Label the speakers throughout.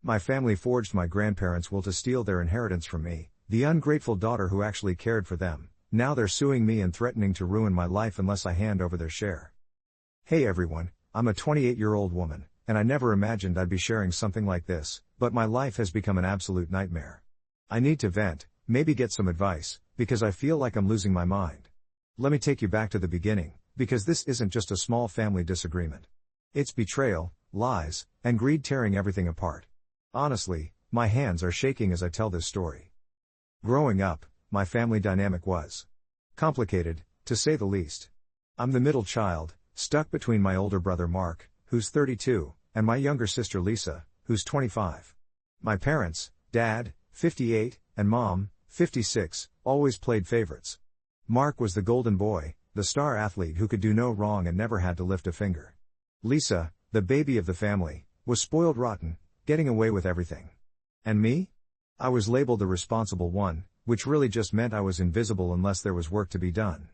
Speaker 1: My family forged my grandparents' will to steal their inheritance from me, the ungrateful daughter who actually cared for them. Now they're suing me and threatening to ruin my life unless I hand over their share. Hey everyone, I'm a 28-year-old woman, and I never imagined I'd be sharing something like this, but my life has become an absolute nightmare. I need to vent, maybe get some advice, because I feel like I'm losing my mind. Let me take you back to the beginning, because this isn't just a small family disagreement. It's betrayal, lies, and greed tearing everything apart. Honestly, my hands are shaking as I tell this story. Growing up, my family dynamic was complicated, to say the least. I'm the middle child, stuck between my older brother Mark, who's 32, and my younger sister Lisa, who's 25. My parents, Dad, 58, and Mom, 56, always played favorites. Mark was the golden boy, the star athlete who could do no wrong and never had to lift a finger. Lisa, the baby of the family, was spoiled rotten, getting away with everything. And me? I was labeled the responsible one, which really just meant I was invisible unless there was work to be done.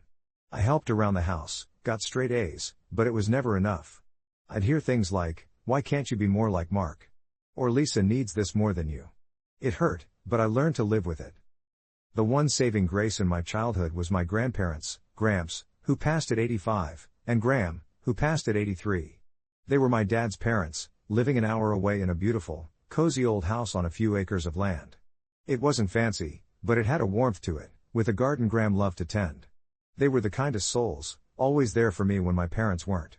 Speaker 1: I helped around the house, got straight A's, but it was never enough. I'd hear things like, "Why can't you be more like Mark?" Or "Lisa needs this more than you." It hurt, but I learned to live with it. The one saving grace in my childhood was my grandparents, Gramps, who passed at 85, and Graham, who passed at 83. They were my dad's parents, living an hour away in a beautiful, cozy old house on a few acres of land. It wasn't fancy, but it had a warmth to it, with a garden Graham loved to tend. They were the kindest souls, always there for me when my parents weren't.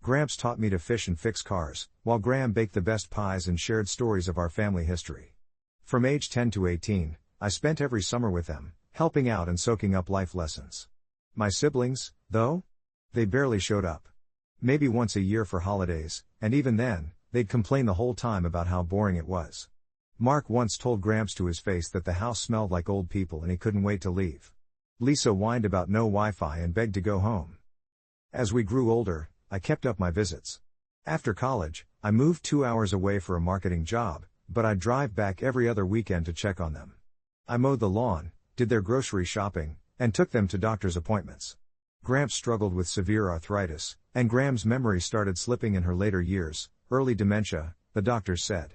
Speaker 1: Gramps taught me to fish and fix cars, while Graham baked the best pies and shared stories of our family history. From age 10 to 18, I spent every summer with them, helping out and soaking up life lessons. My siblings, though? They barely showed up. Maybe once a year for holidays, and even then, they'd complain the whole time about how boring it was. Mark once told Gramps to his face that the house smelled like old people and he couldn't wait to leave. Lisa whined about no Wi-Fi and begged to go home. As we grew older, I kept up my visits. After college, I moved 2 hours away for a marketing job, but I'd drive back every other weekend to check on them. I mowed the lawn, did their grocery shopping, and took them to doctor's appointments. Gramps struggled with severe arthritis, and Graham's memory started slipping in her later years, early dementia, the doctors said.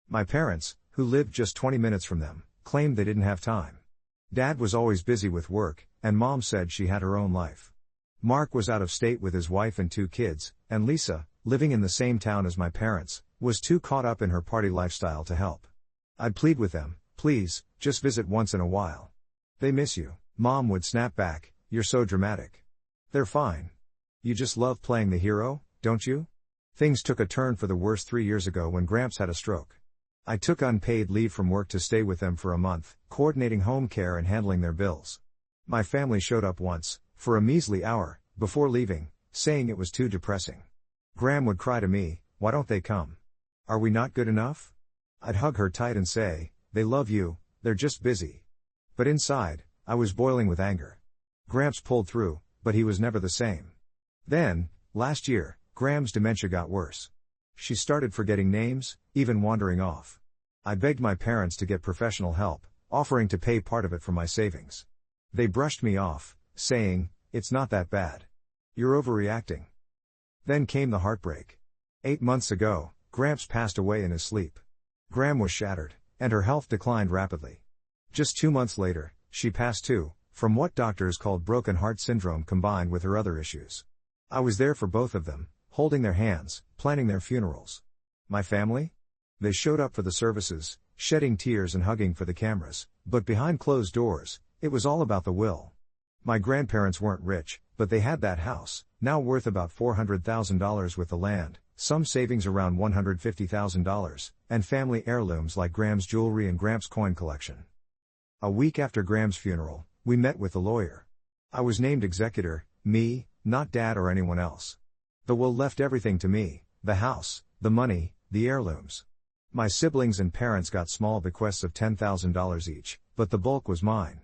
Speaker 1: My parents, who lived just 20 minutes from them, claimed they didn't have time. Dad was always busy with work, and Mom said she had her own life. Mark was out of state with his wife and 2 kids, and Lisa, living in the same town as my parents, was too caught up in her party lifestyle to help. I'd plead with them, "Please, just visit once in a while. They miss you." Mom would snap back, "You're so dramatic. They're fine. You just love playing the hero, don't you?" Things took a turn for the worse 3 years ago when Gramps had a stroke. I took unpaid leave from work to stay with them for a month, coordinating home care and handling their bills. My family showed up once, for a measly hour, before leaving, saying it was too depressing. Graham would cry to me, "Why don't they come? Are we not good enough?" I'd hug her tight and say, "They love you, they're just busy." But inside, I was boiling with anger. Gramps pulled through, but he was never the same. Then, last year, Graham's dementia got worse. She started forgetting names, even wandering off. I begged my parents to get professional help, offering to pay part of it from my savings. They brushed me off, saying, "It's not that bad. You're overreacting." Then came the heartbreak. 8 months ago, Gramps passed away in his sleep. Graham was shattered, and her health declined rapidly. Just 2 months later, she passed too, from what doctors called broken heart syndrome combined with her other issues. I was there for both of them, holding their hands, planning their funerals. My family? They showed up for the services, shedding tears and hugging for the cameras, but behind closed doors, it was all about the will. My grandparents weren't rich, but they had that house, now worth about $400,000 with the land, some savings around $150,000, and family heirlooms like Graham's jewelry and Gramps' coin collection. A week after Graham's funeral, we met with the lawyer. I was named executor, me, not Dad or anyone else. The will left everything to me, the house, the money, the heirlooms. My siblings and parents got small bequests of $10,000 each, but the bulk was mine.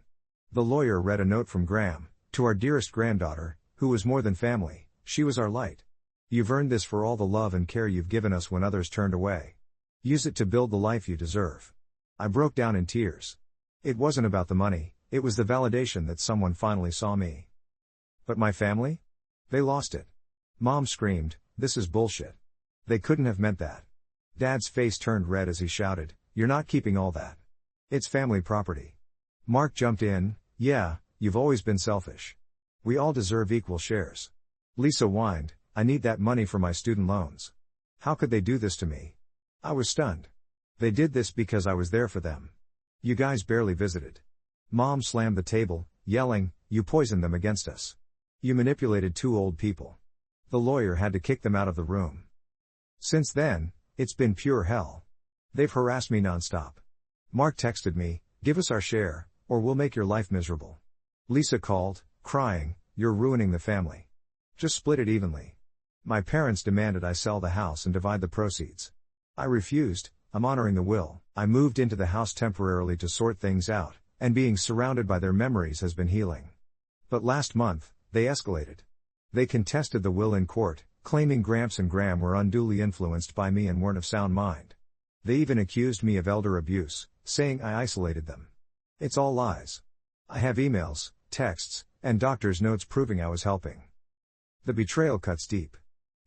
Speaker 1: The lawyer read a note from Graham, "To our dearest granddaughter, who was more than family, she was our light. You've earned this for all the love and care you've given us when others turned away. Use it to build the life you deserve." I broke down in tears. It wasn't about the money, it was the validation that someone finally saw me. But my family? They lost it. Mom screamed, "This is bullshit. They couldn't have meant that. Dad's face turned red as he shouted, "You're not keeping all that. It's family property." Mark jumped in, "Yeah, you've always been selfish. We all deserve equal shares." Lisa whined, "I need that money for my student loans. How could they do this to me?" I was stunned. "They did this because I was there for them. You guys barely visited." Mom slammed the table, yelling, "You poisoned them against us. You manipulated two old people." The lawyer had to kick them out of the room. Since then, it's been pure hell. They've harassed me nonstop. Mark texted me, "Give us our share, or we'll make your life miserable." Lisa called, crying, "You're ruining the family. Just split it evenly." My parents demanded I sell the house and divide the proceeds. I refused. I'm honoring the will. I moved into the house temporarily to sort things out, and being surrounded by their memories has been healing. But last month, they escalated. They contested the will in court, claiming Gramps and Graham were unduly influenced by me and weren't of sound mind. They even accused me of elder abuse, saying I isolated them. It's all lies. I have emails, texts, and doctor's notes proving I was helping. The betrayal cuts deep.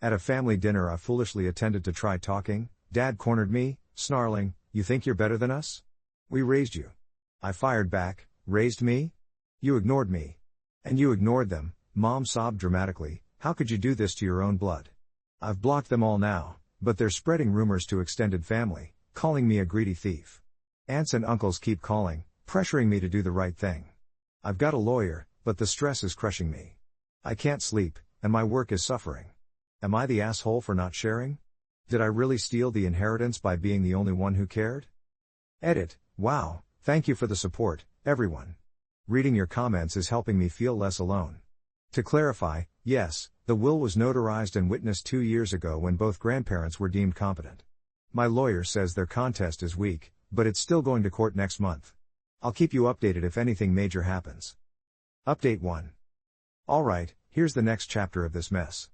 Speaker 1: At a family dinner I foolishly attended to try talking, Dad cornered me, snarling, "You think you're better than us? We raised you." I fired back, "Raised me? You ignored me. And you ignored them." Mom sobbed dramatically, "How could you do this to your own blood?" I've blocked them all now, but they're spreading rumors to extended family, calling me a greedy thief. Aunts and uncles keep calling, pressuring me to do the right thing. I've got a lawyer, but the stress is crushing me. I can't sleep, and my work is suffering. Am I the asshole for not sharing? Did I really steal the inheritance by being the only one who cared? Edit. Wow, thank you for the support, everyone. Reading your comments is helping me feel less alone. To clarify, yes, the will was notarized and witnessed 2 years ago when both grandparents were deemed competent. My lawyer says their contest is weak, but it's still going to court next month. I'll keep you updated if anything major happens. Update 1. Alright, here's the next chapter of this mess.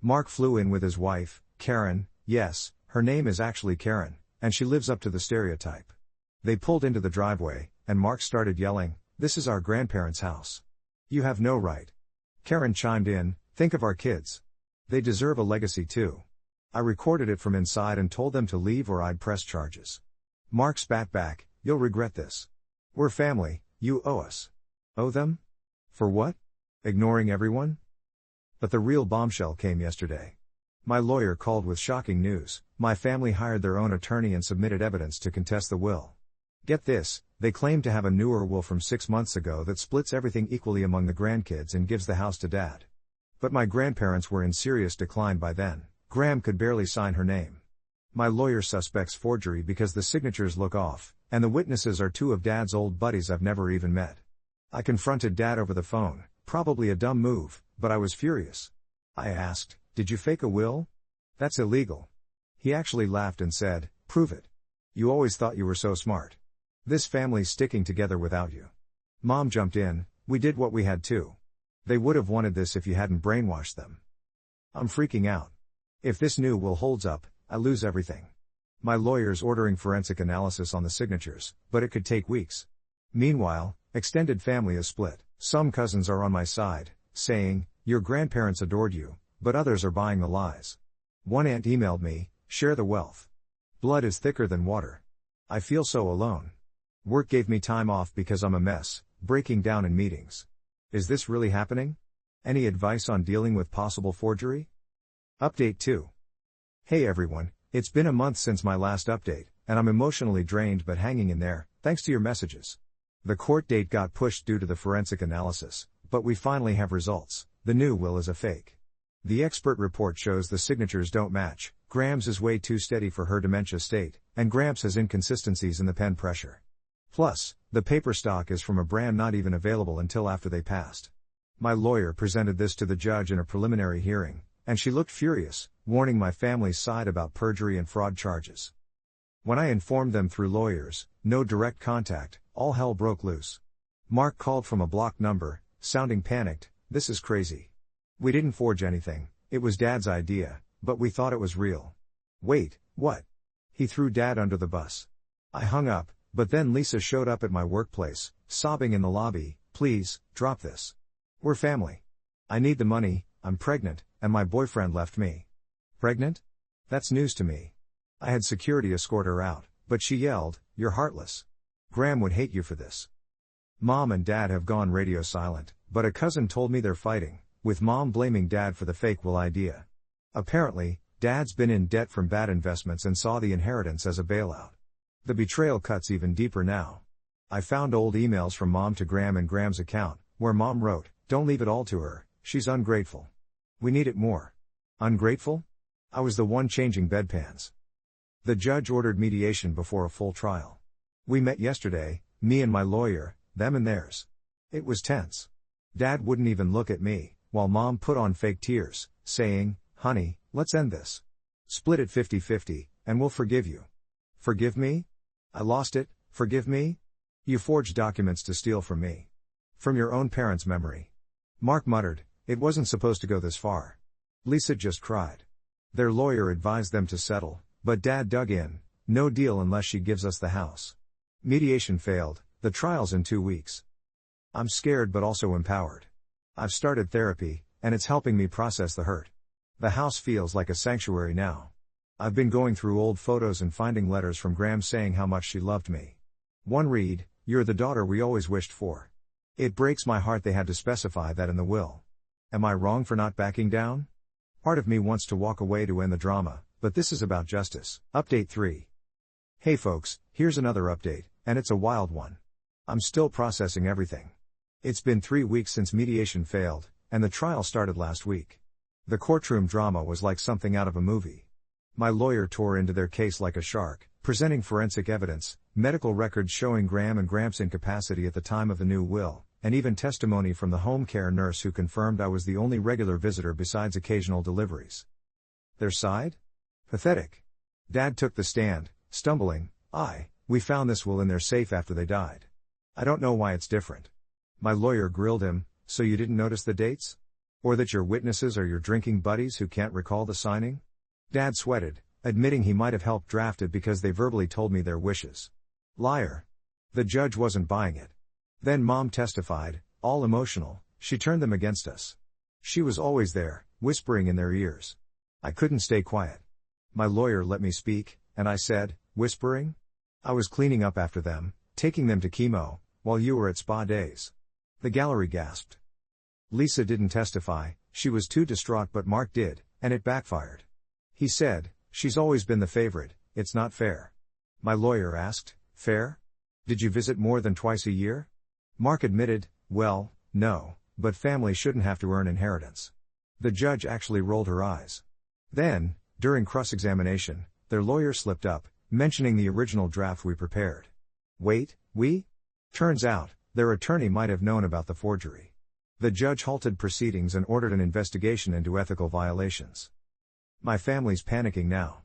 Speaker 1: Mark flew in with his wife, Karen. Yes, her name is actually Karen, and she lives up to the stereotype. They pulled into the driveway, and Mark started yelling, "This is our grandparents' house. You have no right." Karen chimed in, "Think of our kids. They deserve a legacy too." I recorded it from inside and told them to leave or I'd press charges. Mark spat back, "You'll regret this. We're family, you owe us." Owe them? For what? Ignoring everyone? But the real bombshell came yesterday. My lawyer called with shocking news. My family hired their own attorney and submitted evidence to contest the will. Get this, they claim to have a newer will from 6 months ago that splits everything equally among the grandkids and gives the house to Dad. But my grandparents were in serious decline by then. Graham could barely sign her name. My lawyer suspects forgery because the signatures look off, and the witnesses are 2 of Dad's old buddies I've never even met. I confronted Dad over the phone, probably a dumb move, but I was furious. I asked, "Did you fake a will? That's illegal." He actually laughed and said, "Prove it. You always thought you were so smart. This family's sticking together without you." Mom jumped in, "We did what we had to. They would have wanted this if you hadn't brainwashed them." I'm freaking out. If this new will holds up, I lose everything. My lawyer's ordering forensic analysis on the signatures, but it could take weeks. Meanwhile, extended family is split. Some cousins are on my side, saying, "Your grandparents adored you," but others are buying the lies. One aunt emailed me, "Share the wealth. Blood is thicker than water." I feel so alone. Work gave me time off because I'm a mess, breaking down in meetings. Is this really happening? Any advice on dealing with possible forgery? Update 2. Hey everyone, it's been a month since my last update, and I'm emotionally drained but hanging in there, thanks to your messages. The court date got pushed due to the forensic analysis, but we finally have results. The new will is a fake. The expert report shows the signatures don't match. Graham's is way too steady for her dementia state, and Gramps has inconsistencies in the pen pressure. Plus, the paper stock is from a brand not even available until after they passed. My lawyer presented this to the judge in a preliminary hearing, and she looked furious, warning my family's side about perjury and fraud charges. When I informed them through lawyers, no direct contact, all hell broke loose. Mark called from a blocked number, sounding panicked, "This is crazy. We didn't forge anything, it was Dad's idea, but we thought it was real." Wait, what? He threw Dad under the bus. I hung up, but then Lisa showed up at my workplace, sobbing in the lobby, "Please, drop this. We're family. I need the money, I'm pregnant, and my boyfriend left me." Pregnant? That's news to me. I had security escort her out, but she yelled, "You're heartless. Graham would hate you for this." Mom and Dad have gone radio silent, but a cousin told me they're fighting, with Mom blaming Dad for the fake will idea. Apparently, Dad's been in debt from bad investments and saw the inheritance as a bailout. The betrayal cuts even deeper now. I found old emails from Mom to Graham and Graham's account, where Mom wrote, "Don't leave it all to her, she's ungrateful. We need it more." Ungrateful? I was the one changing bedpans. The judge ordered mediation before a full trial. We met yesterday, me and my lawyer, them and theirs. It was tense. Dad wouldn't even look at me, while Mom put on fake tears, saying, "Honey, let's end this. Split it 50-50, and we'll forgive you." Forgive me? I lost it, forgive me? You forged documents to steal from me. From your own parents' memory. Mark muttered, "It wasn't supposed to go this far." Lisa just cried. Their lawyer advised them to settle, but Dad dug in, "No deal unless she gives us the house." Mediation failed, the trial's in 2 weeks. I'm scared but also empowered. I've started therapy, and it's helping me process the hurt. The house feels like a sanctuary now. I've been going through old photos and finding letters from Graham saying how much she loved me. One read, "You're the daughter we always wished for." It breaks my heart they had to specify that in the will. Am I wrong for not backing down? Part of me wants to walk away to end the drama, but this is about justice. Update 3. Hey folks, here's another update, and it's a wild one. I'm still processing everything. It's been 3 weeks since mediation failed, and the trial started last week. The courtroom drama was like something out of a movie. My lawyer tore into their case like a shark, presenting forensic evidence, medical records showing Graham and Graham's incapacity at the time of the new will, and even testimony from the home care nurse who confirmed I was the only regular visitor besides occasional deliveries. Their side? Pathetic. Dad took the stand, stumbling, "We found this will in their safe after they died. I don't know why it's different." My lawyer grilled him, "So you didn't notice the dates? Or that your witnesses are your drinking buddies who can't recall the signing?" Dad sweated, admitting he might have helped draft it because they verbally told me their wishes. Liar. The judge wasn't buying it. Then Mom testified, all emotional, she turned them against us. She was always there, whispering in their ears. I couldn't stay quiet. My lawyer let me speak, and I said, "Whispering? I was cleaning up after them, taking them to chemo, while you were at spa days." The gallery gasped. Lisa didn't testify, she was too distraught, but Mark did, and it backfired. He said, "She's always been the favorite, it's not fair." My lawyer asked, "Fair? Did you visit more than twice a year?" Mark admitted, "Well, no, but family shouldn't have to earn inheritance." The judge actually rolled her eyes. Then, during cross-examination, their lawyer slipped up, mentioning the original draft we prepared. Wait, we? Turns out, their attorney might have known about the forgery. The judge halted proceedings and ordered an investigation into ethical violations. My family's panicking now.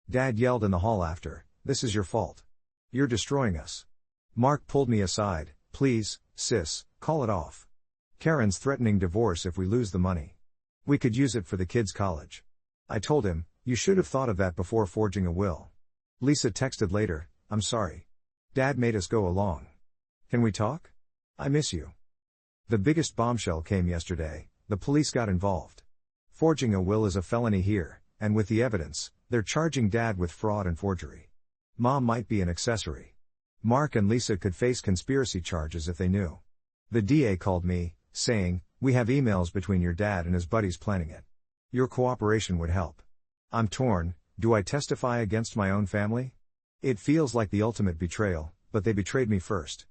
Speaker 1: Dad yelled in the hall after, "This is your fault. You're destroying us." Mark pulled me aside, "Please, sis, call it off. Karen's threatening divorce if we lose the money. We could use it for the kids' college." I told him, "You should have thought of that before forging a will." Lisa texted later, "I'm sorry. Dad made us go along. Can we talk? I miss you." The biggest bombshell came yesterday, the police got involved. Forging a will is a felony here, and with the evidence, they're charging Dad with fraud and forgery. Mom might be an accessory. Mark and Lisa could face conspiracy charges if they knew. The DA called me, saying, "We have emails between your dad and his buddies planning it. Your cooperation would help." I'm torn, do I testify against my own family? It feels like the ultimate betrayal, but they betrayed me first.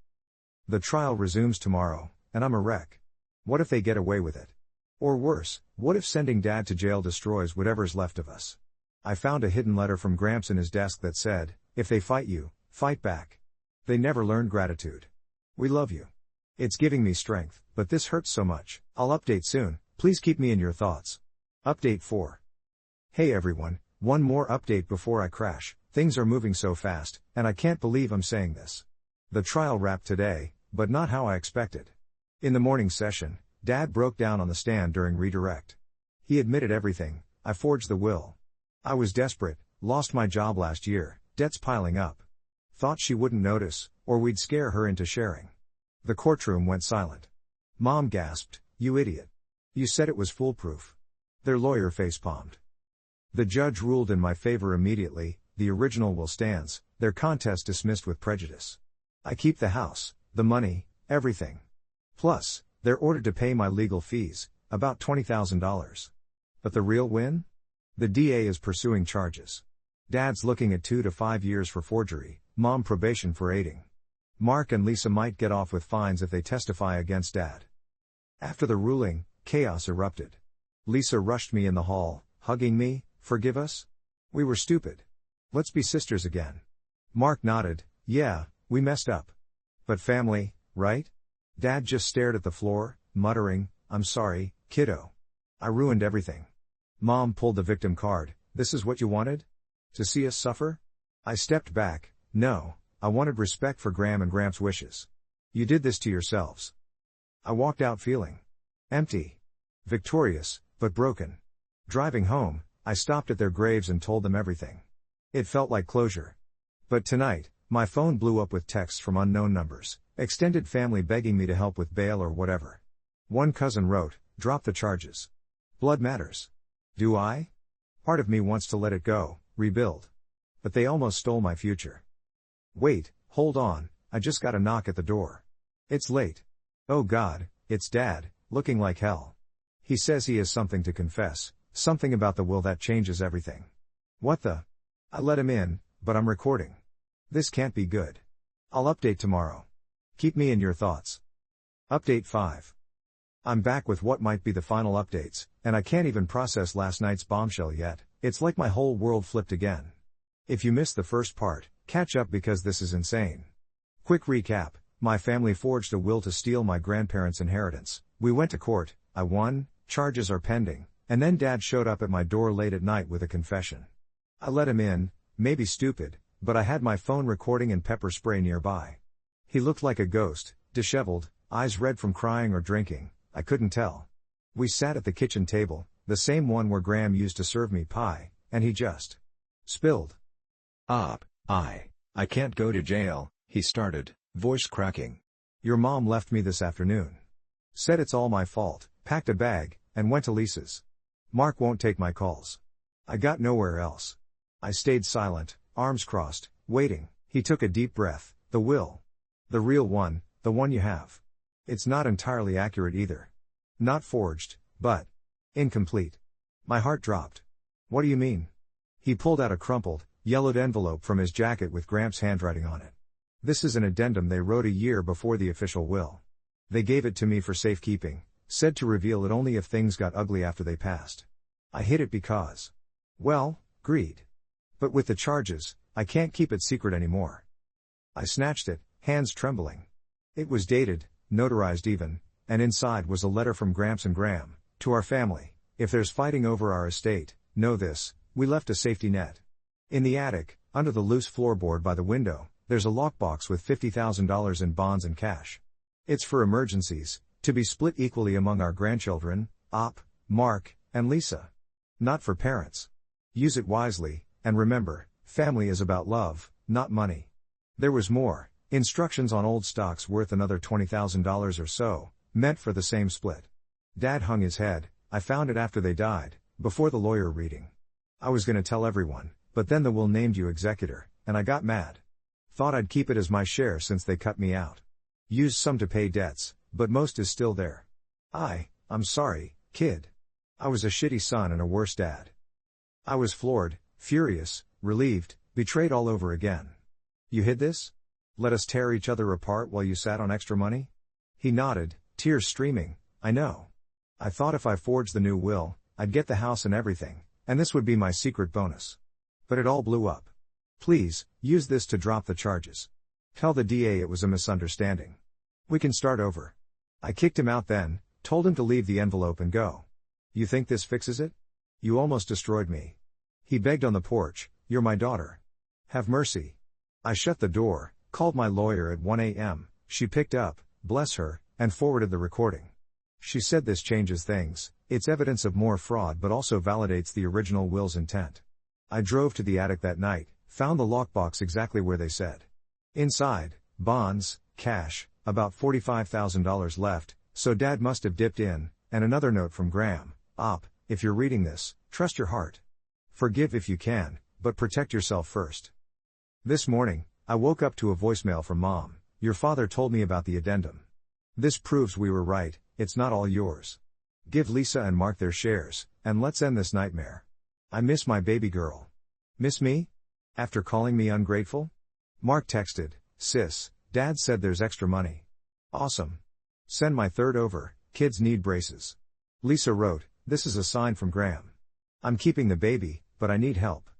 Speaker 1: The trial resumes tomorrow, and I'm a wreck. What if they get away with it? Or worse, what if sending Dad to jail destroys whatever's left of us? I found a hidden letter from Gramps in his desk that said, "If they fight you, fight back. They never learned gratitude. We love you." It's giving me strength, but this hurts so much. I'll update soon, please keep me in your thoughts. Update 4. Hey everyone, one more update before I crash. Things are moving so fast, and I can't believe I'm saying this. The trial wrapped today, but not how I expected. In the morning session, Dad broke down on the stand during redirect. He admitted everything, I forged the will. I was desperate, lost my job last year, debts piling up. Thought she wouldn't notice, or we'd scare her into sharing. The courtroom went silent. Mom gasped, "You idiot. You said it was foolproof." Their lawyer facepalmed. The judge ruled in my favor immediately, the original will stands, their contest dismissed with prejudice. I keep the house, the money, everything. Plus, they're ordered to pay my legal fees, about $20,000. But the real win? The DA is pursuing charges. Dad's looking at 2 to 5 years for forgery, Mom probation for aiding. Mark and Lisa might get off with fines if they testify against Dad. After the ruling, chaos erupted. Lisa rushed me in the hall, hugging me. Forgive us? We were stupid. Let's be sisters again. Mark nodded. Yeah, we messed up. But family, right? Dad just stared at the floor, muttering, I'm sorry, kiddo. I ruined everything. Mom pulled the victim card. This is what you wanted? To see us suffer? I stepped back. No, I wanted respect for Graham and Gramps' wishes. You did this to yourselves. I walked out feeling empty, victorious, but broken. Driving home, I stopped at their graves and told them everything. It felt like closure. But tonight, my phone blew up with texts from unknown numbers, extended family begging me to help with bail or whatever. One cousin wrote, drop the charges. Blood matters. Do I? Part of me wants to let it go, rebuild. But they almost stole my future. Wait, hold on, I just got a knock at the door. It's late. Oh God, it's Dad, looking like hell. He says he has something to confess, something about the will that changes everything. What the? I let him in, but I'm recording. This can't be good. I'll update tomorrow. Keep me in your thoughts. Update 5. I'm back with what might be the final updates, and I can't even process last night's bombshell yet. It's like my whole world flipped again. If you missed the first part, catch up because this is insane. Quick recap, my family forged a will to steal my grandparents' inheritance. We went to court, I won, charges are pending, and then Dad showed up at my door late at night with a confession. I let him in, maybe stupid, but I had my phone recording and pepper spray nearby. He looked like a ghost, disheveled, eyes red from crying or drinking, I couldn't tell. We sat at the kitchen table, the same one where Graham used to serve me pie, and he just spilled.
Speaker 2: I can't go to jail, he started, voice cracking.
Speaker 1: Your mom left me this afternoon. Said it's all my fault, packed a bag, and went to Lisa's. Mark won't take my calls. I got nowhere else. I stayed silent, arms crossed, waiting. He took a deep breath. The will. The real one, the one you have. It's not entirely accurate either. Not forged, but incomplete. My heart dropped. What do you mean? He pulled out a crumpled, yellowed envelope from his jacket with Gramps' handwriting on it. This is an addendum they wrote a year before the official will. They gave it to me for safekeeping, said to reveal it only if things got ugly after they passed. I hid it because, well, greed. But with the charges, I can't keep it secret anymore. I snatched it, hands trembling. It was dated, notarized even, and inside was a letter from Gramps and Graham, to our family. If there's fighting over our estate, know this, we left a safety net. In the attic, under the loose floorboard by the window, there's a lockbox with $50,000 in bonds and cash. It's for emergencies, to be split equally among our grandchildren, Mark, and Lisa. Not for parents. Use it wisely, and remember, family is about love, not money. There was more, instructions on old stocks worth another $20,000 or so, meant for the same split. Dad hung his head. I found it after they died, before the lawyer reading. I was gonna tell everyone, but then the will named you executor, and I got mad. Thought I'd keep it as my share since they cut me out. Used some to pay debts, but most is still there. I'm sorry, kid. I was a shitty son and a worse dad. I was floored, furious, relieved, betrayed all over again. You hid this? Let us tear each other apart while you sat on extra money? He nodded, tears streaming. I know. I thought if I forged the new will, I'd get the house and everything, and this would be my secret bonus. But it all blew up. Please, use this to drop the charges. Tell the DA it was a misunderstanding. We can start over. I kicked him out then, told him to leave the envelope and go. You think this fixes it? You almost destroyed me. He begged on the porch, you're my daughter. Have mercy. I shut the door, called my lawyer at 1 a.m., she picked up, bless her, and forwarded the recording. She said this changes things, it's evidence of more fraud but also validates the original will's intent. I drove to the attic that night, found the lockbox exactly where they said. Inside, bonds, cash, about $45,000 left, so Dad must have dipped in, and another note from Graham, if you're reading this, trust your heart. Forgive if you can, but protect yourself first. This morning, I woke up to a voicemail from Mom. Your father told me about the addendum. This proves we were right, it's not all yours. Give Lisa and Mark their shares, and let's end this nightmare. I miss my baby girl. Miss me? After calling me ungrateful? Mark texted, sis, Dad said there's extra money. Awesome. Send my third over, kids need braces. Lisa wrote, this is a sign from Graham. I'm keeping the baby, but I need help.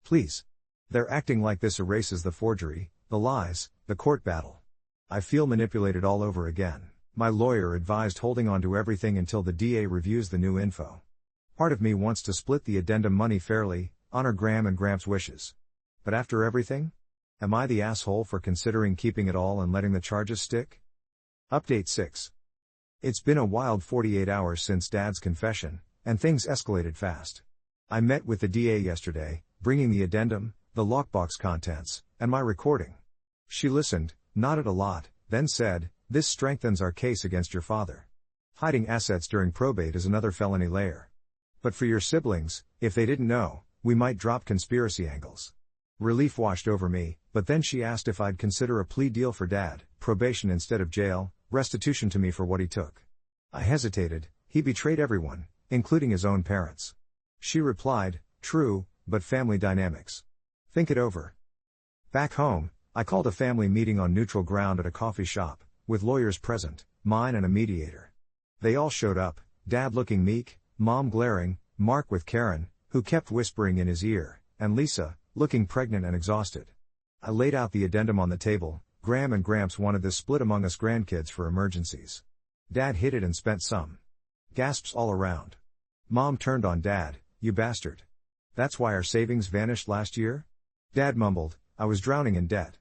Speaker 1: Please. They're acting like this erases the forgery, the lies, the court battle. I feel manipulated all over again. My lawyer advised holding on to everything until the DA reviews the new info. Part of me wants to split the addendum money fairly, honor Graham and Gramps' wishes. But after everything? Am I the asshole for considering keeping it all and letting the charges stick? Update 6. It's been a wild 48 hours since Dad's confession, and things escalated fast. I met with the DA yesterday, bringing the addendum, the lockbox contents, and my recording. She listened, nodded a lot, then said, this strengthens our case against your father. Hiding assets during probate is another felony layer. But for your siblings, if they didn't know, we might drop conspiracy angles. Relief washed over me, but then she asked if I'd consider a plea deal for Dad, probation instead of jail, restitution to me for what he took. I hesitated, he betrayed everyone, including his own parents. She replied, true, but family dynamics. Think it over. Back home, I called a family meeting on neutral ground at a coffee shop, with lawyers present, mine and a mediator. They all showed up, Dad looking meek, Mom glaring, Mark with Karen, who kept whispering in his ear, and Lisa, looking pregnant and exhausted. I laid out the addendum on the table. Graham and Gramps wanted this split among us grandkids for emergencies. Dad hid it and spent some. Gasps all around. Mom turned on Dad, you bastard. That's why our savings vanished last year? Dad mumbled, I was drowning in debt.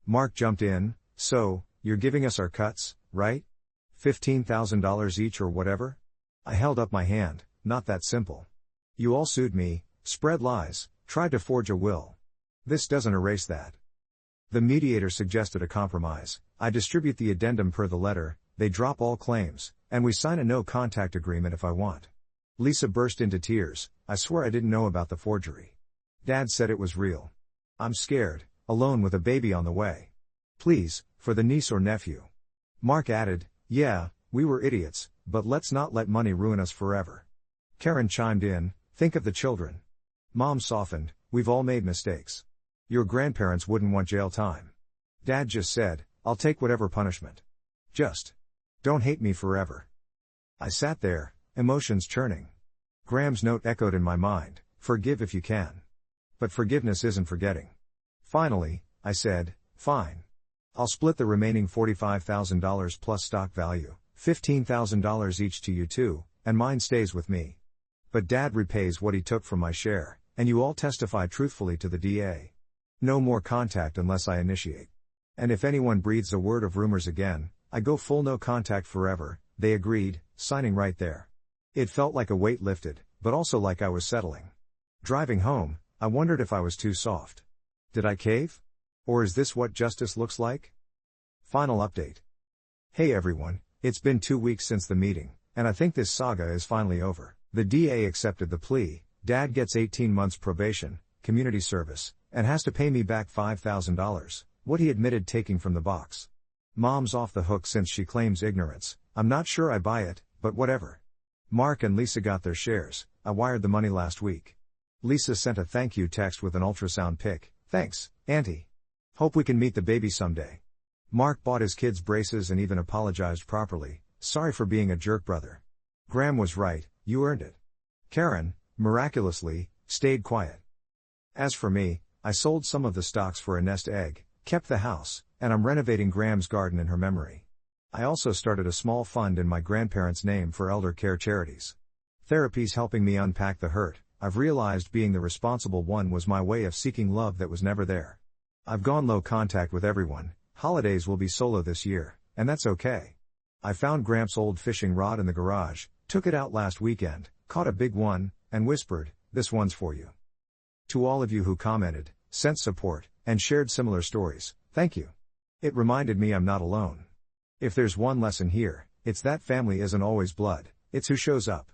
Speaker 1: Mark jumped in, so, you're giving us our cuts, right? $15,000 each or whatever? I held up my hand, not that simple. You all sued me, spread lies, tried to forge a will. This doesn't erase that. The mediator suggested a compromise. I distribute the addendum per the letter, they drop all claims, and we sign a no-contact agreement if I want. Lisa burst into tears, I swear I didn't know about the forgery. Dad said it was real. I'm scared, alone with a baby on the way. Please, for the niece or nephew. Mark added, yeah, we were idiots, but let's not let money ruin us forever. Karen chimed in, think of the children. Mom softened, we've all made mistakes. Your grandparents wouldn't want jail time. Dad just said, I'll take whatever punishment. Just don't hate me forever. I sat there, emotions churning. Graham's note echoed in my mind, forgive if you can. But forgiveness isn't forgetting. Finally, I said, fine. I'll split the remaining $45,000 plus stock value, $15,000 each to you two, and mine stays with me. But Dad repays what he took from my share, and you all testify truthfully to the DA. No more contact unless I initiate. And if anyone breathes a word of rumors again, I go full no contact forever, they agreed, signing right there. It felt like a weight lifted, but also like I was settling. Driving home, I wondered if I was too soft. Did I cave? Or is this what justice looks like? Final update. Hey everyone, it's been 2 weeks since the meeting, and I think this saga is finally over. The DA accepted the plea, Dad gets 18 months probation, community service, and has to pay me back $5,000, what he admitted taking from the box. Mom's off the hook since she claims ignorance, I'm not sure I buy it, but whatever. Mark and Lisa got their shares, I wired the money last week. Lisa sent a thank you text with an ultrasound pic, thanks, Auntie. Hope we can meet the baby someday. Mark bought his kids braces and even apologized properly, sorry for being a jerk brother. Graham was right, you earned it. Karen, miraculously, stayed quiet. As for me, I sold some of the stocks for a nest egg, kept the house, and I'm renovating Graham's garden in her memory. I also started a small fund in my grandparents' name for elder care charities. Therapy's helping me unpack the hurt. I've realized being the responsible one was my way of seeking love that was never there. I've gone low contact with everyone, holidays will be solo this year, and that's okay. I found Gramps' old fishing rod in the garage, took it out last weekend, caught a big one, and whispered, this one's for you. To all of you who commented, sent support, and shared similar stories, thank you. It reminded me I'm not alone. If there's one lesson here, it's that family isn't always blood, it's who shows up.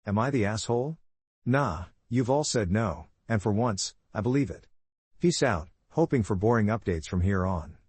Speaker 1: Am I the asshole? Nah, you've all said no, and for once, I believe it. Peace out, hoping for boring updates from here on.